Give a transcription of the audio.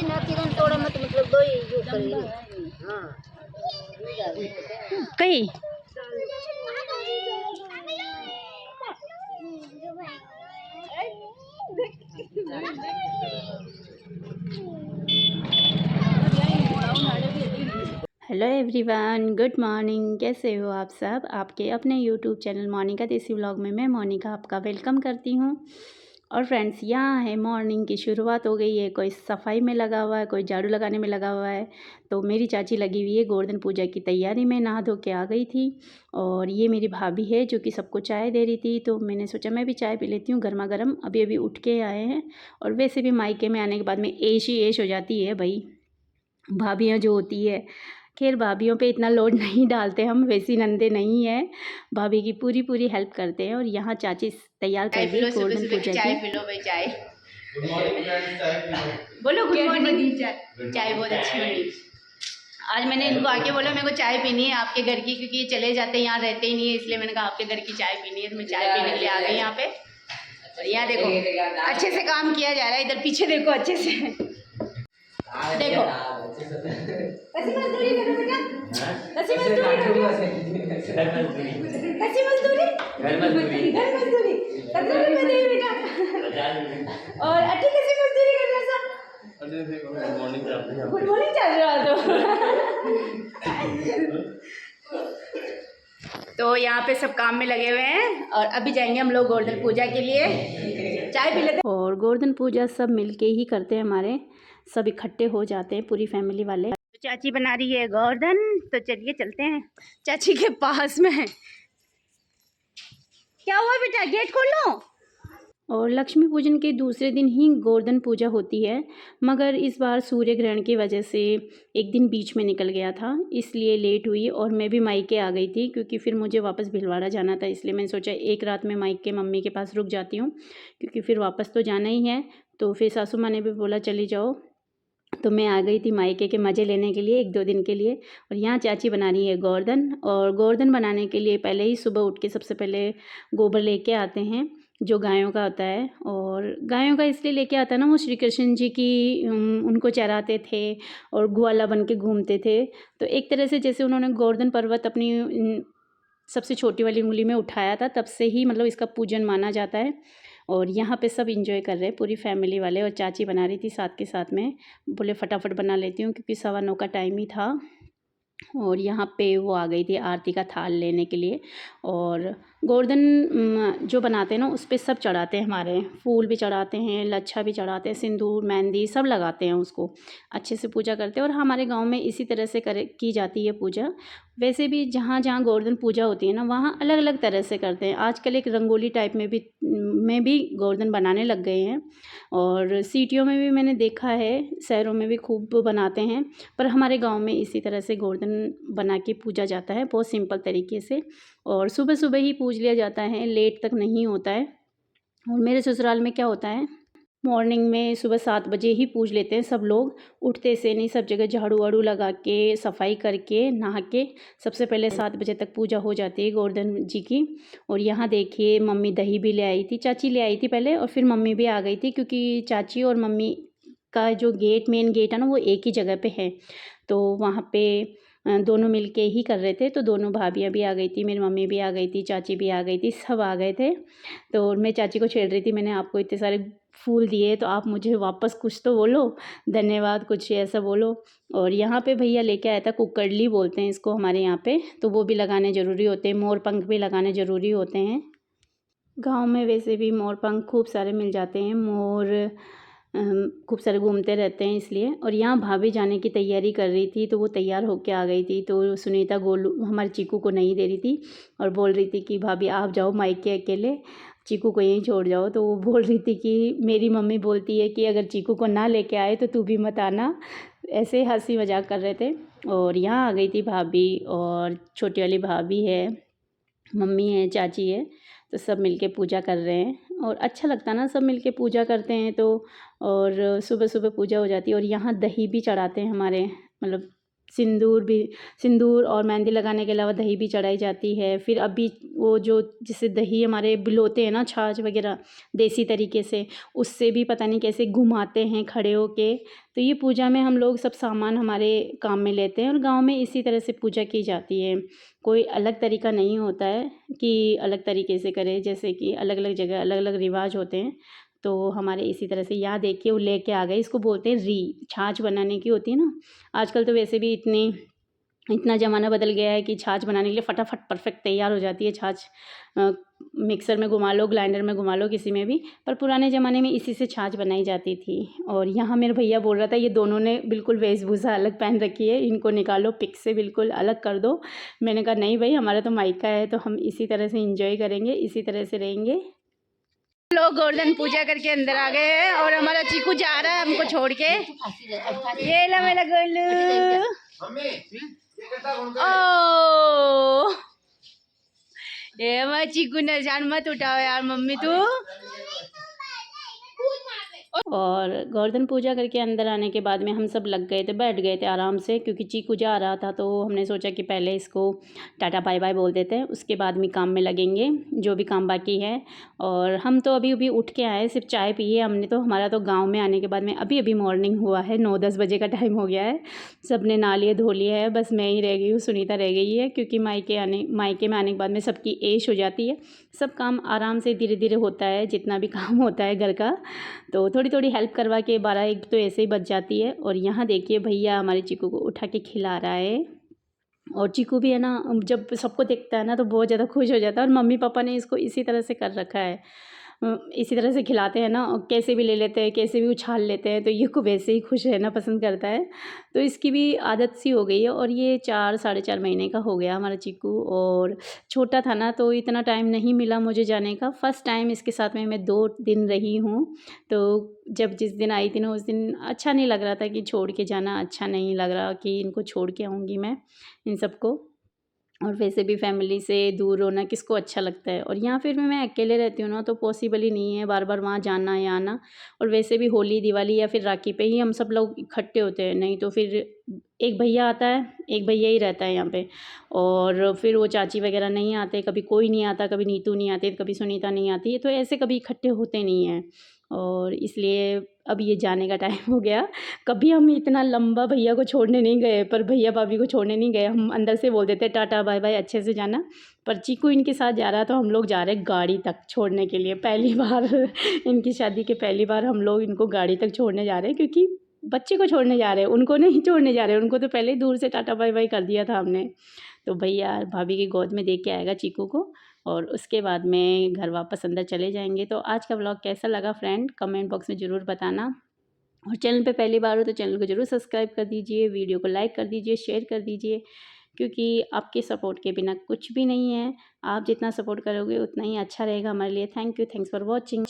थोड़ा मत मतलब दो ही जो करेंगे। हाँ कहीं हेलो एवरीवन, गुड मॉर्निंग। कैसे हो आप सब? आपके अपने यूट्यूब चैनल मोनिका देसी व्लॉग में मैं मोनिका आपका वेलकम करती हूँ। और फ्रेंड्स, यहाँ है मॉर्निंग की शुरुआत हो गई है। कोई सफाई में लगा हुआ है, कोई झाड़ू लगाने में लगा हुआ है। तो मेरी चाची लगी हुई है गोवर्धन पूजा की तैयारी में। नहा धो के आ गई थी। और ये मेरी भाभी है जो कि सबको चाय दे रही थी। तो मैंने सोचा मैं भी चाय पी लेती हूँ गर्मा गर्म। अभी अभी उठ के आए हैं। और वैसे भी मायके में आने के बाद में ऐश ही ऐश हो जाती है भाई। भाभियाँ जो होती है, खैर भाभीयों पे इतना लोड नहीं डालते हम, वैसी नंदे नहीं है। भाभी की पूरी पूरी हेल्प करते हैं। और यहाँ चाची तैयार कर दी गोवर्धन पूजा की। चाय पी लो भाई, चाय। गुड मॉर्निंग फ्रेंड्स, चाय पी लो। बोलो गुड मॉर्निंग। चाय बहुत अच्छी बनी। आज मैंने इनको आके बोला मेरे को चाय पीनी है आपके घर की, क्योंकि ये चले जाते हैं, यहाँ रहते ही नहीं है, इसलिए मैंने कहा आपके घर की चाय पीनी है। तो मैं चाय पीने के लिए आ गई यहाँ पे। और यहाँ देखो अच्छे से काम किया जा रहा है। इधर पीछे देखो अच्छे से, देखो कैसी मजदूरी करो बेटा, कैसी मजदूरी करो, कैसी मजदूरी, घर मजदूरी 15 रुपए दे बेटा। और अटी कैसी मजदूरी कर रहा था? गुड मॉर्निंग चल रहा तो यहाँ पे सब काम में लगे हुए हैं। और अभी जाएंगे हम लोग गोवर्धन पूजा के लिए। चाय पी लेते। और गोवर्धन पूजा सब मिलके ही करते हैं, हमारे सब इकट्ठे हो जाते हैं पूरी फैमिली वाले। तो चाची बना रही है गोवर्धन, तो चलिए चलते हैं चाची के पास में। क्या हुआ बेटा, गेट खोल लो। और लक्ष्मी पूजन के दूसरे दिन ही गोवर्धन पूजा होती है, मगर इस बार सूर्य ग्रहण की वजह से एक दिन बीच में निकल गया था, इसलिए लेट हुई। और मैं भी मायके आ गई थी, क्योंकि फिर मुझे वापस भिलवाड़ा जाना था। इसलिए मैंने सोचा एक रात में मायके मम्मी के पास रुक जाती हूँ, क्योंकि फिर वापस तो जाना ही है। तो फिर सासू माँ ने भी बोला चली जाओ। तो मैं आ गई थी मायके के मज़े लेने के लिए 1-2 दिन के लिए। और यहाँ चाची बना रही है गोवर्धन। और गोवर्धन बनाने के लिए पहले ही सुबह उठ के सबसे पहले गोबर लेके आते हैं, जो गायों का होता है। और गायों का इसलिए लेके आता है ना, वो श्री कृष्ण जी की उनको चराते थे और ग्वाला बन के घूमते थे। तो एक तरह से जैसे उन्होंने गोवर्धन पर्वत अपनी सबसे छोटी वाली उंगली में उठाया था, तब से ही मतलब इसका पूजन माना जाता है। और यहाँ पे सब इंजॉय कर रहे हैं पूरी फैमिली वाले। और चाची बना रही थी साथ के साथ में, बोले फटाफट बना लेती हूँ, क्योंकि 9:15 का टाइम ही था। और यहाँ पे वो आ गई थी आरती का थाल लेने के लिए। और गोवर्धन जो बनाते हैं ना, उस पर सब चढ़ाते हैं, हमारे फूल भी चढ़ाते हैं, लच्छा भी चढ़ाते हैं, सिंदूर मेहंदी सब लगाते हैं, उसको अच्छे से पूजा करते हैं। और हमारे गांव में इसी तरह से की जाती है पूजा। वैसे भी जहाँ जहाँ गोवर्धन पूजा होती है ना, वहाँ अलग अलग तरह से करते हैं। आजकल एक रंगोली टाइप में भी गोवर्धन बनाने लग गए हैं। और सिटियों में भी मैंने देखा है, शहरों में भी खूब बनाते हैं। पर हमारे गांव में इसी तरह से गोवर्धन बना के पूजा जाता है, बहुत सिंपल तरीके से। और सुबह सुबह ही पूज लिया जाता है, लेट तक नहीं होता है। और मेरे ससुराल में क्या होता है, मॉर्निंग में सुबह 7 बजे ही पूज लेते हैं सब लोग। उठते से नहीं, सब जगह झाड़ू वाड़ू लगा के, सफाई करके, नहा के सबसे पहले 7 बजे तक पूजा हो जाती है गोवर्धन जी की। और यहाँ देखिए मम्मी दही भी ले आई थी, चाची ले आई थी पहले, और फिर मम्मी भी आ गई थी, क्योंकि चाची और मम्मी का जो मेन गेट है ना, वो एक ही जगह पे है। तो वहाँ पे दोनों मिलके ही कर रहे थे। तो दोनों भाभियाँ भी आ गई थी, मेरी मम्मी भी आ गई थी, चाची भी आ गई थी, सब आ गए थे। तो मैं चाची को छेड़ रही थी, मैंने आपको इतने सारे फूल दिए, तो आप मुझे वापस कुछ तो बोलो, धन्यवाद कुछ ऐसा बोलो। और यहाँ पे भैया लेके आया था कुकरली बोलते हैं इसको हमारे यहाँ पे, तो वो भी लगाने ज़रूरी होते हैं। मोर पंख भी लगाने ज़रूरी होते हैं। गांव में वैसे भी मोर पंख खूब सारे मिल जाते हैं, मोर खूब सारे घूमते रहते हैं इसलिए। और यहाँ भाभी जाने की तैयारी कर रही थी, तो वो तैयार होके आ गई थी। तो सुनीता गोलू हमारे चीकू को नहीं दे रही थी, और बोल रही थी कि भाभी आप जाओ मायके अकेले, चीकू को यहीं छोड़ जाओ। तो वो बोल रही थी कि मेरी मम्मी बोलती है कि अगर चीकू को ना लेके आए तो तू भी मत आना, ऐसे हंसी मजाक कर रहे थे। और यहाँ आ गई थी भाभी, और छोटी वाली भाभी है, मम्मी है, चाची है, तो सब मिलके पूजा कर रहे हैं। और अच्छा लगता है ना, सब मिलके पूजा करते हैं तो। और सुबह सुबह पूजा हो जाती है। और यहाँ दही भी चढ़ाते हैं हमारे, मतलब सिंदूर और मेहंदी लगाने के अलावा दही भी चढ़ाई जाती है। फिर अभी वो जो जिससे दही हमारे बिलोते हैं ना, छाछ वगैरह देसी तरीके से, उससे भी पता नहीं कैसे घुमाते हैं खड़े होके। तो ये पूजा में हम लोग सब सामान हमारे काम में लेते हैं और गांव में इसी तरह से पूजा की जाती है। कोई अलग तरीका नहीं होता है कि अलग तरीके से करें, जैसे कि अलग अलग जगह अलग अलग रिवाज होते हैं। तो हमारे इसी तरह से यहाँ देखिए वो लेके आ गए, इसको बोलते हैं री, छाछ बनाने की होती है ना। आजकल तो वैसे भी इतना ज़माना बदल गया है कि छाछ बनाने के लिए फटाफट परफेक्ट तैयार हो जाती है छाछ। मिक्सर में घुमा लो, ग्राइंडर में घुमा लो, किसी में भी। पर पुराने ज़माने में इसी से छाछ बनाई जाती थी। और यहाँ मेरे भैया बोल रहा था ये दोनों ने बिल्कुल वेशभूषा अलग पहन रखी है, इनको निकालो, पिक से बिल्कुल अलग कर दो। मैंने कहा नहीं भाई, हमारा तो मायका है तो हम इसी तरह से इंजॉय करेंगे, इसी तरह से रहेंगे। लोग गोवर्धन पूजा करके अंदर आ गए हैं और हमारा चीकू जा रहा है हमको छोड़ के। ये ला मेरा गोलू। ओ ये हमारा चीकू ने जान मत उठाओ यार मम्मी तू। और गोवर्धन पूजा करके अंदर आने के बाद में हम सब लग गए थे, बैठ गए थे आराम से, क्योंकि चीकू जा रहा था तो हमने सोचा कि पहले इसको टाटा बाय बाय बोल देते हैं, उसके बाद में काम में लगेंगे जो भी काम बाकी है। और हम तो अभी अभी उठ के आए, सिर्फ चाय पी है हमने। तो हमारा तो गांव में आने के बाद में अभी अभी मॉर्निंग हुआ है, 9-10 बजे का टाइम हो गया है। सब ने नहा लिए धो लिए है, बस मैं ही रह गई हूँ, सुनीता रह गई है, क्योंकि मायके में आने के बाद में सबकी ऐश हो जाती है। सब काम आराम से धीरे धीरे होता है, जितना भी काम होता है घर का। तो थोड़ी थोड़ी हेल्प करवा के 12-1 तो ऐसे ही बच जाती है। और यहाँ देखिए भैया हमारे चीकू को उठा के खिला रहा है। और चीकू भी है ना, जब सबको देखता है ना तो बहुत ज़्यादा खुश हो जाता है। और मम्मी पापा ने इसको इसी तरह से कर रखा है, इसी तरह से खिलाते हैं ना, और कैसे भी ले लेते हैं, कैसे भी उछाल लेते हैं। तो ये को वैसे ही खुश रहना पसंद करता है, तो इसकी भी आदत सी हो गई है। और ये 4-4.5 महीने का हो गया हमारा चीकू। और छोटा था ना तो इतना टाइम नहीं मिला मुझे जाने का। फ़र्स्ट टाइम इसके साथ में मैं 2 दिन रही हूँ। तो जिस दिन आई थी ना, उस दिन अच्छा नहीं लग रहा था कि छोड़ के जाना, अच्छा नहीं लग रहा कि इनको छोड़ के आऊँगी मैं इन सबको। और वैसे भी फैमिली से दूर होना किसको अच्छा लगता है। और यहाँ फिर भी मैं अकेले रहती हूँ ना, तो पॉसिबल ही नहीं है बार बार वहाँ जाना या आना। और वैसे भी होली, दिवाली या फिर राखी पे ही हम सब लोग इकट्ठे होते हैं, नहीं तो फिर एक भैया आता है, एक भैया ही रहता है यहाँ पे। और फिर वो चाची वगैरह नहीं आते, कभी कोई नहीं आता, कभी नीतू नहीं आती, कभी सुनीता नहीं आती है, तो ऐसे कभी इकट्ठे होते नहीं हैं। और इसलिए अब ये जाने का टाइम हो गया। कभी हम इतना लंबा भैया को छोड़ने नहीं गए, पर भैया भाभी को छोड़ने नहीं गए। हम अंदर से बोल देते टाटा बाय बाय, अच्छे से जाना। पर चीकू इनके साथ जा रहा, तो हम लोग जा रहे गाड़ी तक छोड़ने के लिए। पहली बार इनकी शादी के पहली बार हम लोग इनको गाड़ी तक छोड़ने जा रहे हैं, क्योंकि बच्चे को छोड़ने जा रहे हैं, उनको नहीं छोड़ने जा रहे हैं। उनको तो पहले ही दूर से टाटा बाय बाय कर दिया था हमने। तो भैया भाभी की गोद में दे के आएगा चीकू को, और उसके बाद में घर वापस अंदर चले जाएंगे। तो आज का व्लॉग कैसा लगा फ्रेंड, कमेंट बॉक्स में ज़रूर बताना। और चैनल पे पहली बार हो तो चैनल को ज़रूर सब्सक्राइब कर दीजिए, वीडियो को लाइक कर दीजिए, शेयर कर दीजिए, क्योंकि आपके सपोर्ट के बिना कुछ भी नहीं है। आप जितना सपोर्ट करोगे उतना ही अच्छा रहेगा हमारे लिए। Thank you, thanks for watching.